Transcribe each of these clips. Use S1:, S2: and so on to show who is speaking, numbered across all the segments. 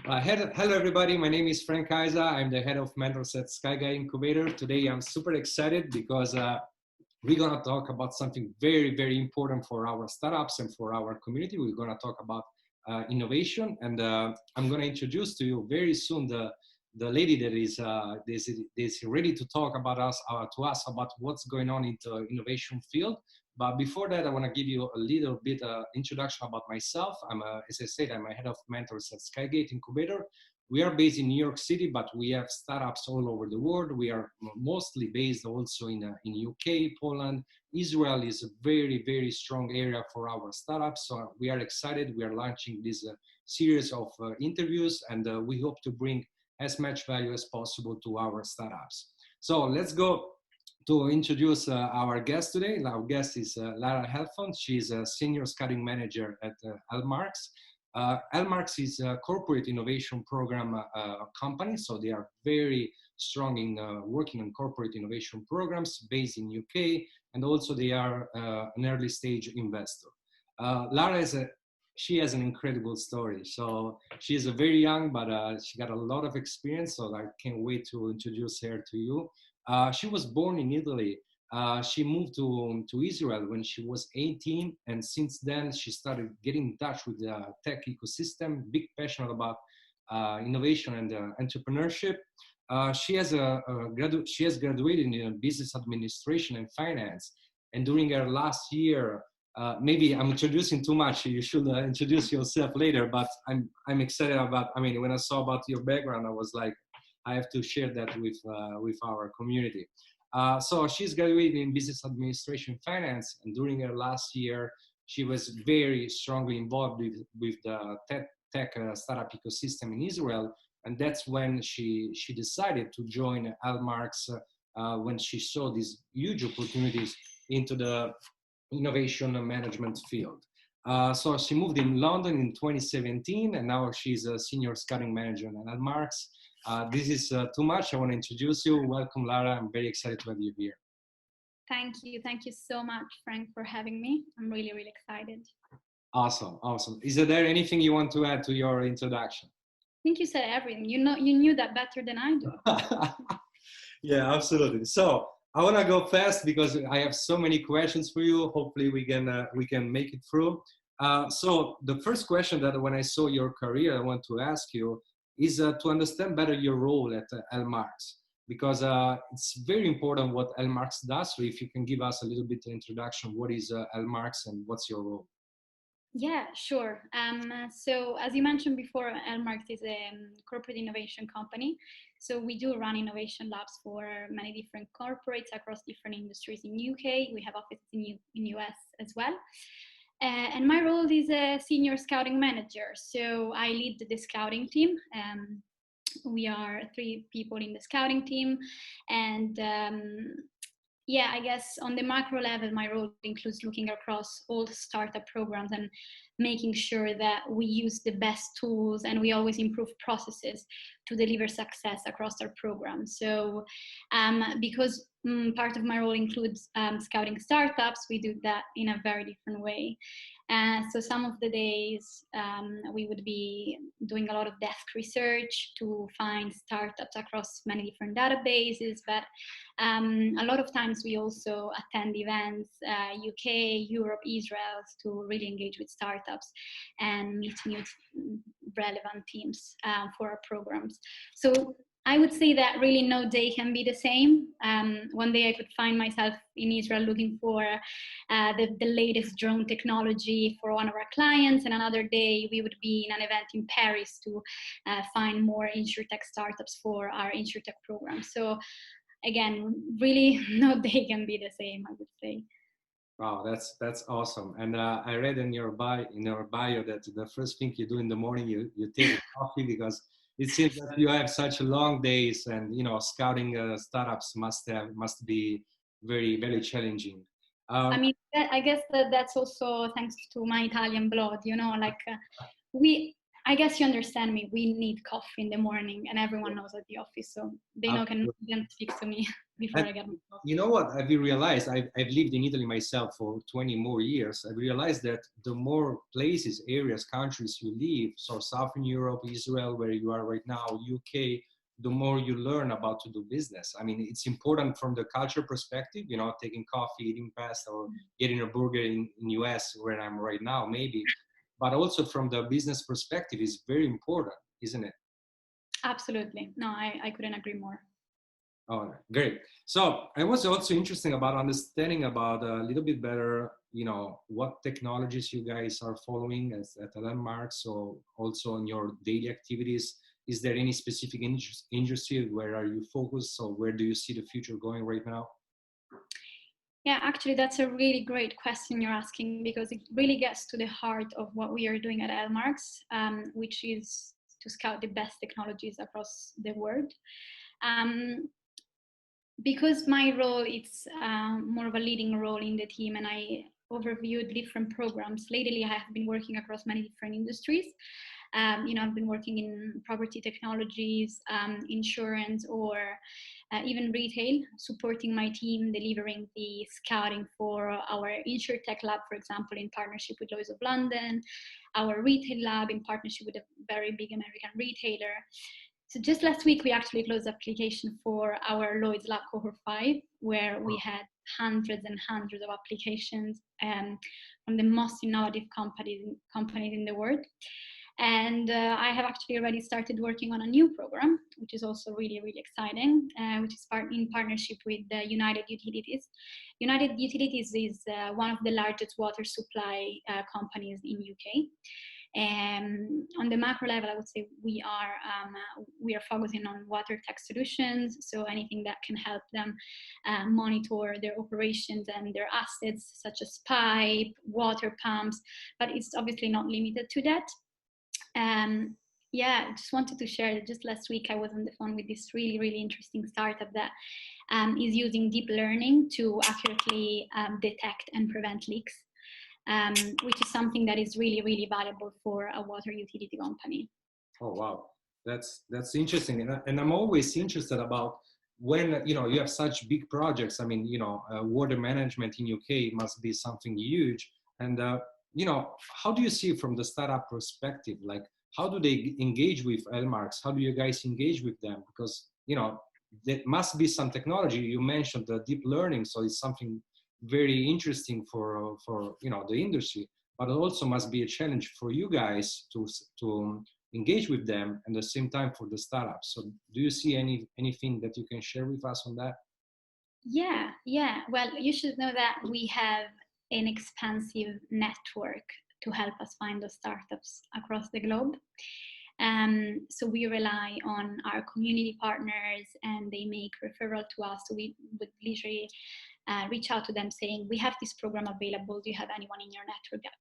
S1: Hello, everybody. My name is Frank Hysa. I'm the head of mentors at SkyGuy Incubator. Today, I'm super excited because we're going to talk about something very, very important for our startups and for our community. We're going to talk about innovation, and I'm going to introduce to you very soon the lady that is ready to talk about to us about what's going on in the innovation field. But before that, I want to give you a little bit introduction about myself. As I said, I'm a head of mentors at Skygate Incubator. We are based in New York City, but we have startups all over the world. We are mostly based also in UK, Poland. Israel is a very, very strong area for our startups. So we are excited. We are launching this series of interviews, and we hope to bring as much value as possible to our startups. So let's go to introduce our guest today. Our guest is Lara Halfon. She's a senior scouting manager at Elmarks. Elmarks is a corporate innovation program company, so they are very strong in working on corporate innovation programs based in UK, and also they are an early stage investor. Lara she has an incredible story. So she is a very young, but she got a lot of experience. So I can't wait to introduce her to you. She was born in Italy. She moved to Israel when she was 18, and since then she started getting in touch with the tech ecosystem, big passion about innovation and entrepreneurship. She has graduated in business administration and finance, and during her last year, maybe I'm introducing too much. You should introduce yourself later. But I'm excited about. I mean, when I saw about your background, I was like, I have to share that with our community. So she's graduated in business administration finance, and during her last year, she was very strongly involved with the tech startup ecosystem in Israel, and that's when she decided to join Almarks when she saw these huge opportunities into the innovation management field. So she moved in London in 2017, and now she's a senior scouting manager at Almarks. This is too much. I want to introduce you. Welcome, Lara. I'm very excited to have you here.
S2: Thank you. Thank you so much, Frank, for having me. I'm really, really excited.
S1: Awesome. Awesome. Is there anything you want to add to your introduction?
S2: I think you said everything. You knew that better than I do.
S1: Yeah, absolutely. So I want to go fast because I have so many questions for you. Hopefully we can make it through. So the first question that when I saw your career, I want to ask you is to understand better your role at Elmarks, because it's very important what Elmarks does. So if you can give us a little bit of introduction, what is Elmarks and what's your role?
S2: Yeah, sure. So as you mentioned before, Elmarks is a corporate innovation company. So we do run innovation labs for many different corporates across different industries in UK. We have offices in US as well. And my role is a senior scouting manager. So I lead the scouting team. We are 3 people in the scouting team. And yeah, I guess on the macro level, my role includes looking across all the startup programs and making sure that we use the best tools and we always improve processes to deliver success across our program. So because part of my role includes scouting startups, we do that in a very different way. So some of the days we would be doing a lot of desk research to find startups across many different databases, but a lot of times we also attend events, UK, Europe, Israel, to really engage with startups and meet new relevant teams for our programs. So I would say that really no day can be the same. One day I could find myself in Israel looking for the latest drone technology for one of our clients, and another day we would be in an event in Paris to find more insurtech startups for our insurtech program. So again, really no day can be the same, I would say.
S1: Wow, that's awesome. And I read in your bio that the first thing you do in the morning, you take coffee, because it seems that you have such long days, and scouting startups must be very, very challenging.
S2: I mean, I guess that's also thanks to my Italian blood. I guess you understand me. We need coffee in the morning, and everyone knows at the office, so they know can speak to me before
S1: And
S2: I get my coffee.
S1: you know what? I've realized I've lived in Italy myself for 20 more years. I realized that the more places, areas, countries you live, so Southern Europe, Israel, where you are right now, UK, the more you learn about to do business. I mean, it's important from the culture perspective, you know, taking coffee, eating pasta, or getting a burger in US where I'm right now, maybe. But also from the business perspective is very important, isn't it?
S2: Absolutely. No, I couldn't agree more.
S1: Oh, great. So I was also interested about understanding about a little bit better, you know, what technologies you guys are following at Landmark. So also in your daily activities, is there any specific industry where are you focused? So where do you see the future going right now?
S2: Yeah, actually, that's a really great question you're asking because it really gets to the heart of what we are doing at Landmarks, which is to scout the best technologies across the world. Because my role is more of a leading role in the team and I overviewed different programs. Lately, I have been working across many different industries. I've been working in property technologies, insurance, or even retail, supporting my team, delivering the scouting for our InsurTech lab, for example, in partnership with Lloyd's of London, our retail lab in partnership with a very big American retailer. So just last week, we actually closed the application for our Lloyd's Lab Cohort 5, where we had hundreds and hundreds of applications from the most innovative companies in the world. And I have actually already started working on a new program, which is also really, really exciting, which is in partnership with United Utilities. United Utilities is one of the largest water supply companies in UK. On the macro level, I would say we are focusing on water tech solutions, so anything that can help them monitor their operations and their assets, such as pipe, water pumps, but it's obviously not limited to that. I just wanted to share that just last week I was on the phone with this really, really interesting startup that is using deep learning to accurately detect and prevent leaks. Which is something that is really, really valuable for a water utility company.
S1: Oh, wow. That's interesting. And I'm always interested about when, you know, you have such big projects. I mean, you know, water management in UK must be something huge. And, you know, how do you see from the startup perspective? Like, how do they engage with Elmarks? How do you guys engage with them? Because, you know, there must be some technology. You mentioned the deep learning. So it's something very interesting for you know, the industry, but it also must be a challenge for you guys to engage with them and at the same time for the startups. So do you see anything that you can share with us on that?
S2: Yeah. Well, you should know that we have an expansive network to help us find those startups across the globe. So we rely on our community partners and they make referral to us. So we would literally reach out to them saying, we have this program available. Do you have anyone in your network that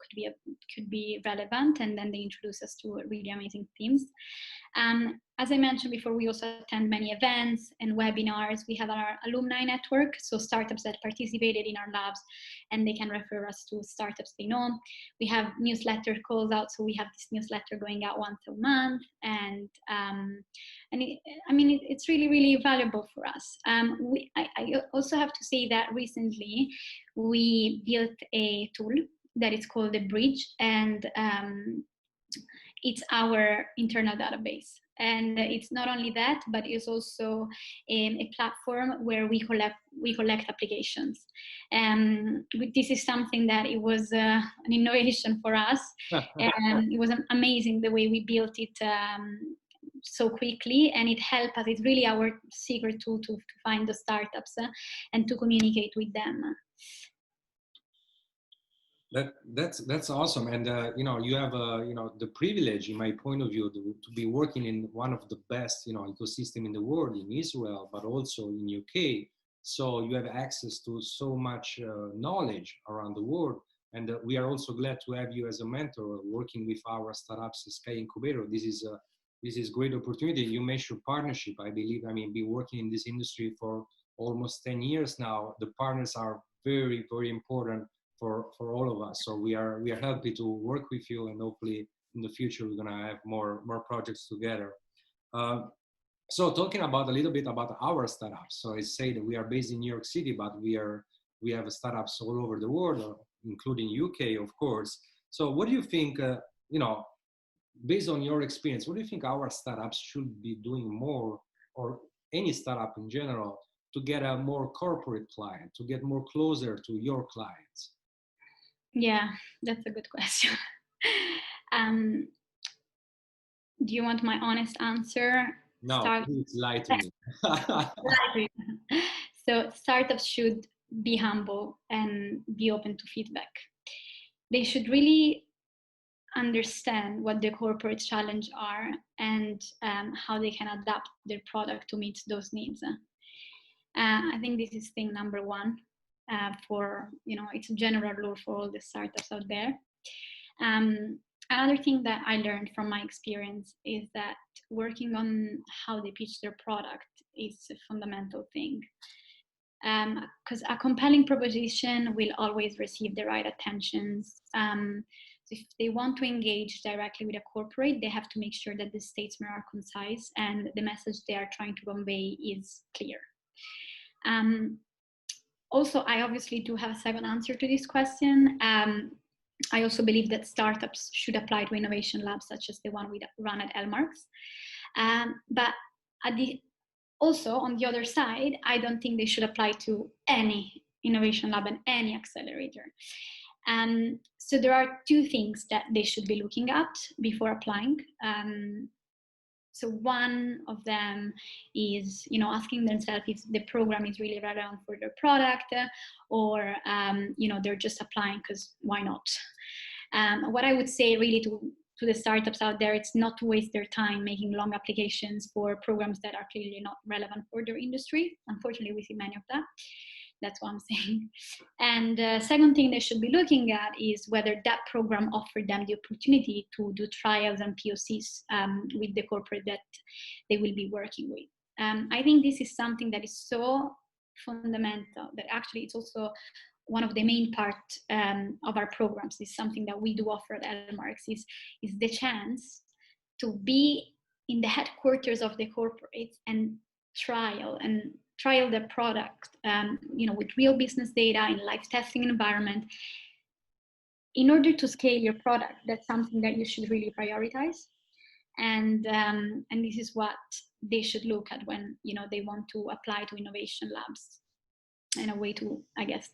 S2: could be relevant? And then they introduce us to really amazing teams. As I mentioned before, we also attend many events and webinars. We have our alumni network, so startups that participated in our labs, and they can refer us to startups they know. We have newsletter calls out, so we have this newsletter going out once a month, and it's really, really valuable for us. I also have to say that recently we built a tool that is called the Bridge, and it's our internal database. And it's not only that, but it's also a platform where we collect applications. This is something that it was an innovation for us, and it was amazing the way we built it so quickly, and it helped us. It's really our secret tool to find the startups and to communicate with them.
S1: That's awesome. And you know, you have you know, the privilege, in my point of view, to be working in one of the best, you know, ecosystem in the world, in Israel, but also in UK. So you have access to so much knowledge around the world. And we are also glad to have you as a mentor working with our startups, Sky Incubator. This is great opportunity. You mentioned partnership. I believe, I mean, been working in this industry for almost 10 years now. The partners are very, very important for all of us. So we are happy to work with you and hopefully in the future we're gonna have more projects together. So talking about a little bit about our startups. So I say that we are based in New York City, but we have startups all over the world, including UK, of course. So what do you think? Based on your experience, what do you think our startups should be doing more, or any startup in general, to get a more corporate client, to get more closer to your clients?
S2: Yeah, that's a good question. um, do you want my honest answer?
S1: No, please lie to me.
S2: So startups should be humble and be open to feedback. They should really understand what the corporate challenges are and how they can adapt their product to meet those needs. I think this is thing number one. It's a general rule for all the startups out there. Another thing that I learned from my experience is that working on how they pitch their product is a fundamental thing. Because a compelling proposition will always receive the right attentions. So if they want to engage directly with a corporate, they have to make sure that the statements are concise and the message they are trying to convey is clear. Also, I obviously do have a second answer to this question. I also believe that startups should apply to innovation labs such as the one we run at Elmarks. But also, on the other side, I don't think they should apply to any innovation lab and any accelerator. So there are two things that they should be looking at before applying. So one of them is, asking themselves if the program is really relevant for their product, or they're just applying because why not? What I would say really to the startups out there, it's not to waste their time making long applications for programs that are clearly not relevant for their industry. Unfortunately, we see many of that. That's what I'm saying. And second thing they should be looking at is whether that program offered them the opportunity to do trials and POCs with the corporate that they will be working with. I think this is something that is so fundamental that actually it's also one of the main part of our programs. Is something that we do offer at Elmarks is the chance to be in the headquarters of the corporates and trial the product, with real business data in live testing environment. In order to scale your product, that's something that you should really prioritize. And this is what they should look at when they want to apply to innovation labs in a way to, I guess,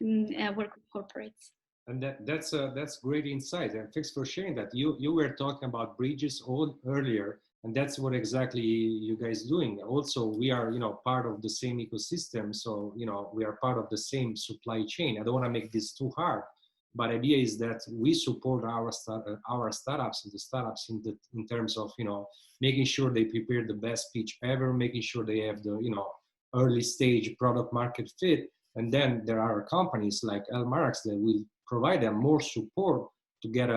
S2: work with corporates.
S1: And that's great insight, and thanks for sharing that. You were talking about bridges earlier, and that's what exactly you guys doing. Also, we are part of the same ecosystem, so we are part of the same supply chain. I don't want to make this too hard, but the idea is that we support our startups and the startups in terms of making sure they prepare the best pitch ever, making sure they have the early stage product market fit. And then there are companies like Elmarks that will provide them more support to get,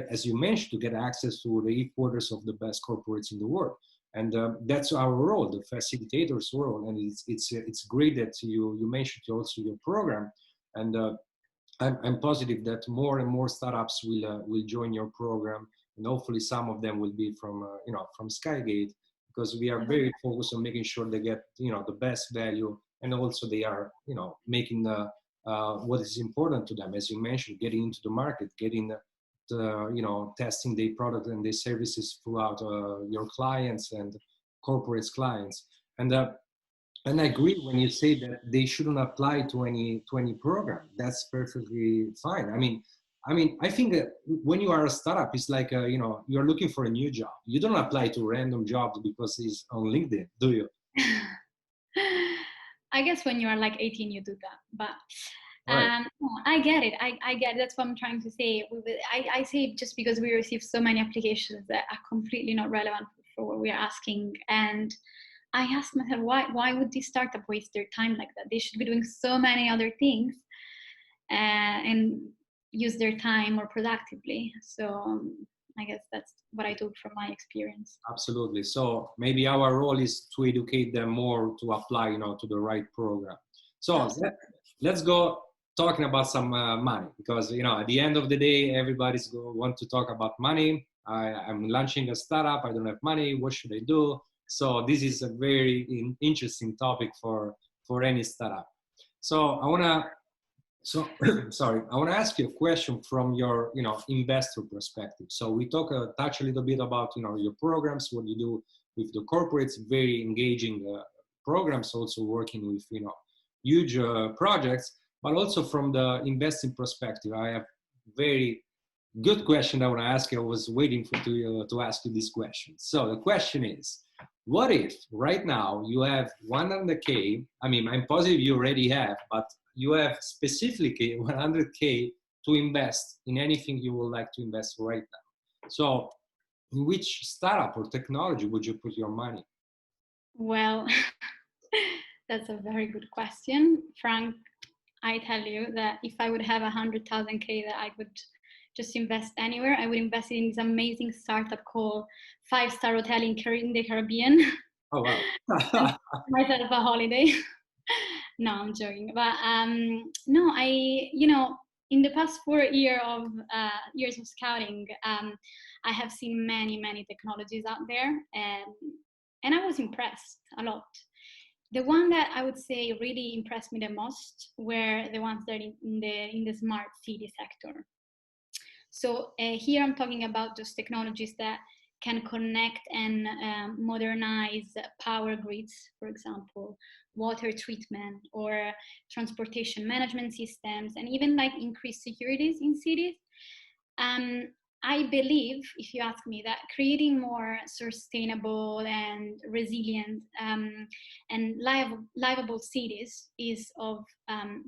S1: as you mentioned, to get access to the headquarters of the best corporates in the world. And that's our role, the facilitator's role. And it's great that you mentioned also your program. And I'm positive that more and more startups will join your program, and hopefully some of them will be from Skygate, because we are very focused on making sure they get the best value, and also they are making what is important to them, as you mentioned, getting into the market, getting testing their product and their services throughout your clients and corporate clients. And I agree when you say that they shouldn't apply to any program. That's perfectly fine. I think that when you are a startup, it's like you're looking for a new job. You don't apply to random jobs because it's on LinkedIn, do you?
S2: I guess when you are like 18, you do that, but
S1: right.
S2: I get it. I get it. That's what I'm trying to say. I say it just because we receive so many applications that are completely not relevant for what we are asking, and I asked myself, why would this startup waste their time like that? They should be doing so many other things and use their time more productively. So I guess that's what I took from my experience.
S1: Absolutely. So maybe our role is to educate them more to apply, to the right program. So let's go talking about some money, because at the end of the day, everybody's want to talk about money. I'm launching a startup. I don't have money. What should I do? So this is a very interesting topic for any startup. So I wanna sorry, I wanna ask you a question from your investor perspective. So we touch a little bit about your programs, what you do with the corporates, very engaging programs, also working with huge projects, but also from the investing perspective. I have very good question I want to ask you. I was waiting to ask you this question. So the question is, what if right now you have 100K? I mean, I'm positive you already have, but you have specifically 100K to invest in anything you would like to invest right now. So in which startup or technology would you put your money?
S2: Well, that's a very good question, Frank. I tell you that if I would have 100,000K that I would just invest anywhere, I would invest in this amazing startup called 5-Star Hotel in the Caribbean.
S1: Oh, wow.
S2: Myself a holiday. No, I'm joking. But no, in the past 4 years of scouting, I have seen many technologies out there, and I was impressed a lot. The one that I would say really impressed me the most were the ones that in the smart city sector. So here I'm talking about those technologies that can connect and modernize power grids, for example, water treatment or transportation management systems, and even like increased securities in cities. I believe, if you ask me, that creating more sustainable and resilient and livable cities is of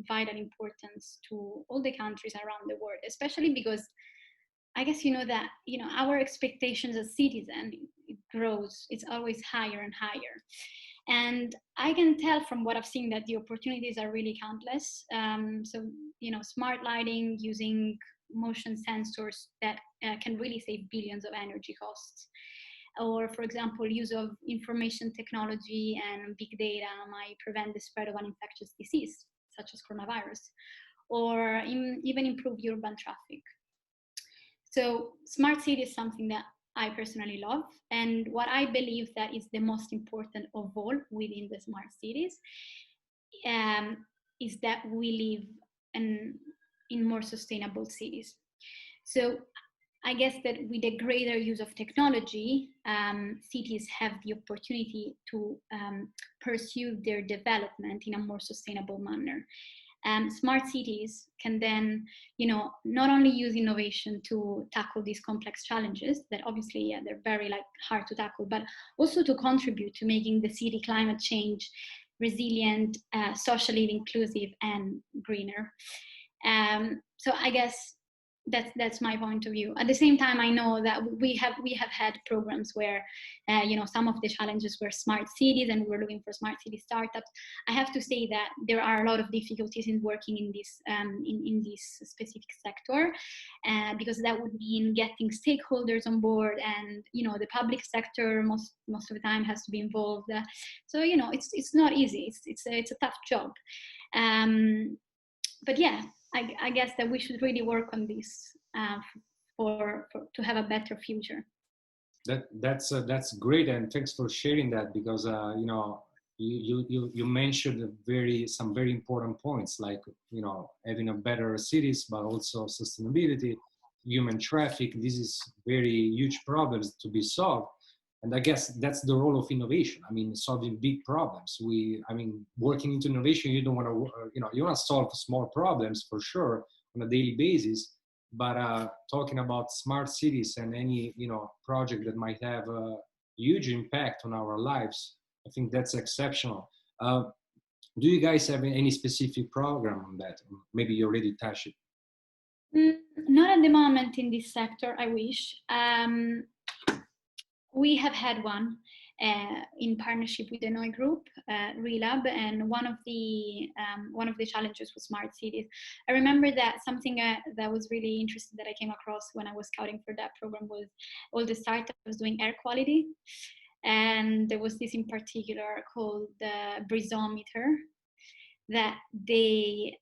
S2: vital importance to all the countries around the world, especially because I guess that our expectations as citizens, it grows. It's always higher and higher, and I can tell from what I've seen that the opportunities are really countless. So smart lighting using motion sensors that can really save billions of energy costs, or for example, use of information technology and big data might prevent the spread of an infectious disease such as coronavirus, or even improve urban traffic. So smart city is something that I personally love. And what I believe that is the most important of all within the smart cities is that we live in more sustainable cities. So I guess that with the greater use of technology, cities have the opportunity to pursue their development in a more sustainable manner. Smart cities can then, not only use innovation to tackle these complex challenges that obviously, they're very hard to tackle, but also to contribute to making the city climate change resilient, socially inclusive, and greener. So I guess that's my point of view. At the same time, I know that we have had programs where some of the challenges were smart cities and we were looking for smart city startups. I have to say that there are a lot of difficulties in working in this in this specific sector, because that would mean getting stakeholders on board, and the public sector most of the time has to be involved. So it's not easy. It's a tough job. But yeah, I guess that we should really work on this to have a better future.
S1: That's great, and thanks for sharing that, because you mentioned some very important points, like having a better cities, but also sustainability, human traffic. This is very huge problems to be solved. And I guess that's the role of innovation. I mean, solving big problems. Working into innovation, you don't want to, you want to solve small problems for sure on a daily basis. But talking about smart cities and any, project that might have a huge impact on our lives, I think that's exceptional. Do you guys have any specific program on that? Maybe you already touched it.
S2: Not at the moment in this sector. I wish. We have had one in partnership with the NOI Group, Relab, and one of the challenges was smart cities. I remember that something that was really interesting that I came across when I was scouting for that program was all the startups doing air quality, and there was this in particular called the Brisometer that they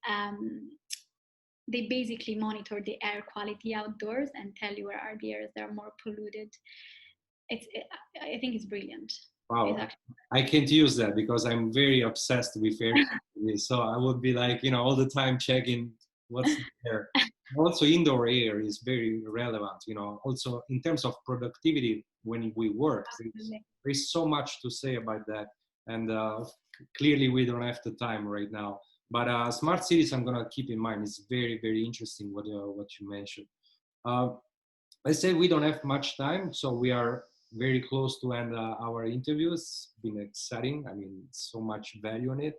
S2: they basically monitor the air quality outdoors and tell you where are the areas that are more polluted. I think it's brilliant.
S1: Wow,
S2: It's actually,
S1: I can't use that because I'm very obsessed with air quality. So I would be like, all the time checking what's there. Also, indoor air is very relevant. Also in terms of productivity when we work, there's so much to say about that. And clearly, we don't have the time right now. But smart cities, I'm gonna keep in mind. It's very, very interesting what you mentioned. Uh, I say we don't have much time, so we are very close to end our interview. It's been exciting. I mean, so much value in it.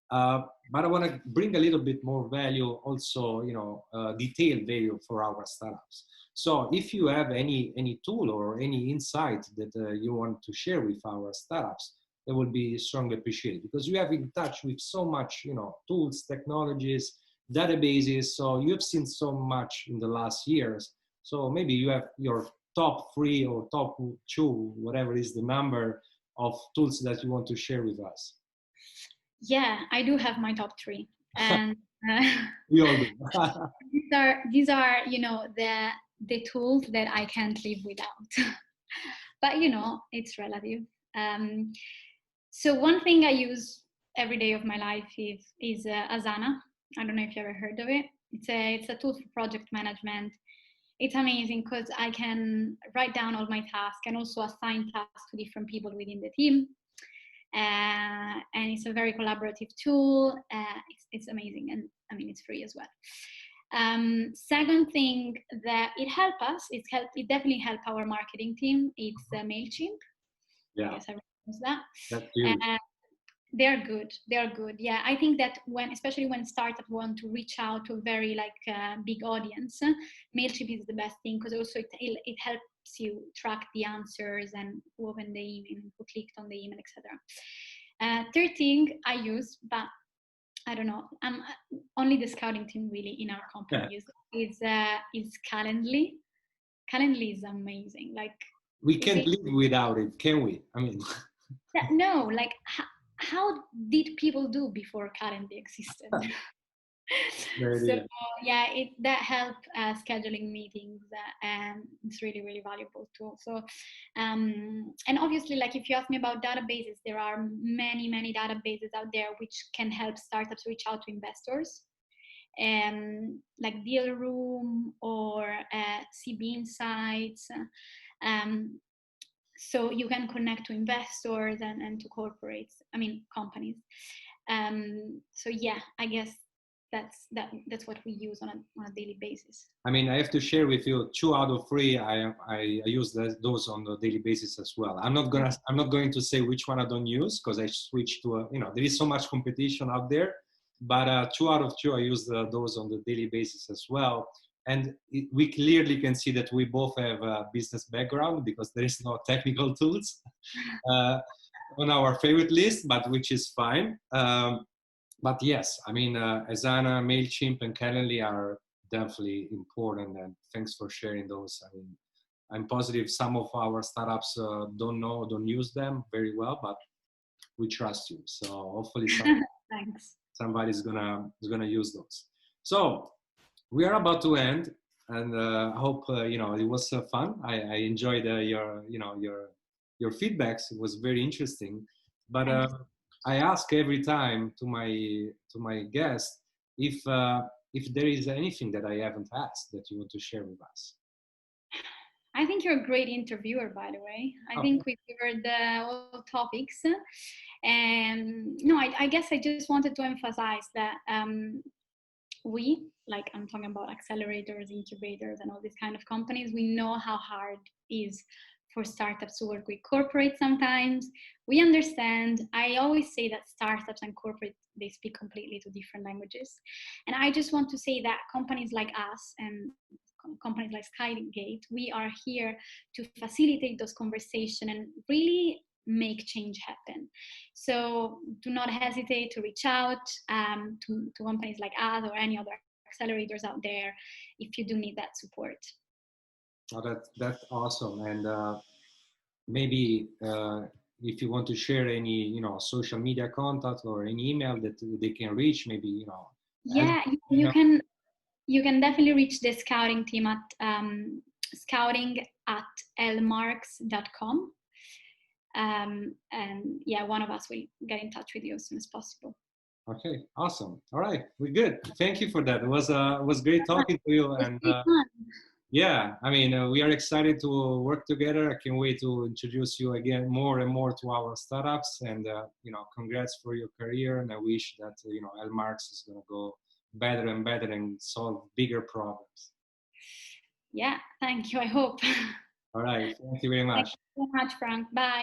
S1: But I want to bring a little bit more value, also, detailed value for our startups. So if you have any tool or any insight that you want to share with our startups, that would be strongly appreciated, because you have in touch with so much, tools, technologies, databases. So you've seen so much in the last years. So maybe you have your top 3 or top 2, whatever is the number of tools that you want to share with us.
S2: Yeah, I do have my top 3, and
S1: we all do.
S2: these are the tools that I can't live without. But it's relative. So one thing I use every day of my life is Asana. I don't know if you ever heard of it. It's a tool for project management. It's amazing because I can write down all my tasks and also assign tasks to different people within the team. And it's a very collaborative tool. It's amazing, and I mean it's free as well. Second thing that it helped us, it definitely helped our marketing team. It's MailChimp.
S1: Yeah.
S2: I guess everyone knows that.
S1: That's huge.
S2: They're good. Yeah, I think that especially when startups want to reach out to a very big audience, MailChimp is the best thing, because also it helps you track the answers and who opened the email, who clicked on the email, etc. Third thing I use, but I don't know, only the scouting team really in our company is Calendly. Calendly is amazing.
S1: We can't live without it, can we? I mean,
S2: no, how did people do before Calendly existed? So yeah, that helped scheduling meetings, and it's really, really valuable tool. So and obviously, if you ask me about databases, there are many databases out there which can help startups reach out to investors, like Deal Room or CB Insights. So you can connect to investors and to companies. So yeah, I guess that's what we use on a daily basis.
S1: I mean, I have to share with you 2 out of 3. I use those on a daily basis as well. I'm not going to say which one I don't use, because I switched to there is so much competition out there. But 2 out of 2 I use those on the daily basis as well. And we clearly can see that we both have a business background, because there is no technical tools on our favorite list, but which is fine. But yes, I mean, Asana, MailChimp, and Calendly are definitely important, and thanks for sharing those. I mean, I'm positive some of our startups don't use them very well, but we trust you. So hopefully somebody's gonna use those. So we are about to end, and I hope it was fun. I enjoyed your feedbacks. It was very interesting. But I ask every time to my guest if there is anything that I haven't asked that you want to share with us.
S2: I think you're a great interviewer, by the way. I think we covered all topics. And no, I guess I just wanted to emphasize that I'm talking about accelerators, incubators, and all these kind of companies, we know how hard it is for startups to work with corporates sometimes. We understand. I always say that startups and corporate, they speak completely two different languages. And I just want to say that companies like us and companies like Skygate, we are here to facilitate those conversations and really make change happen. So do not hesitate to reach out to companies like us or any other accelerators out there if you do need that support.
S1: Oh, that's awesome. And maybe if you want to share any social media contact or any email that they can reach, maybe
S2: Yeah, You can definitely reach the scouting team at scouting@lmarks.com. And yeah, one of us will get in touch with you as soon as possible.
S1: Okay, awesome. All right, we're good. Thank you for that. It was great talking to you. And yeah, I mean, we are excited to work together. I can't wait to introduce you again more and more to our startups. And congrats for your career. And I wish that Lmarks is going to go better and better and solve bigger problems.
S2: Yeah, thank you. I hope.
S1: All right, thank you very much.
S2: Thank you so much, Frank. Bye.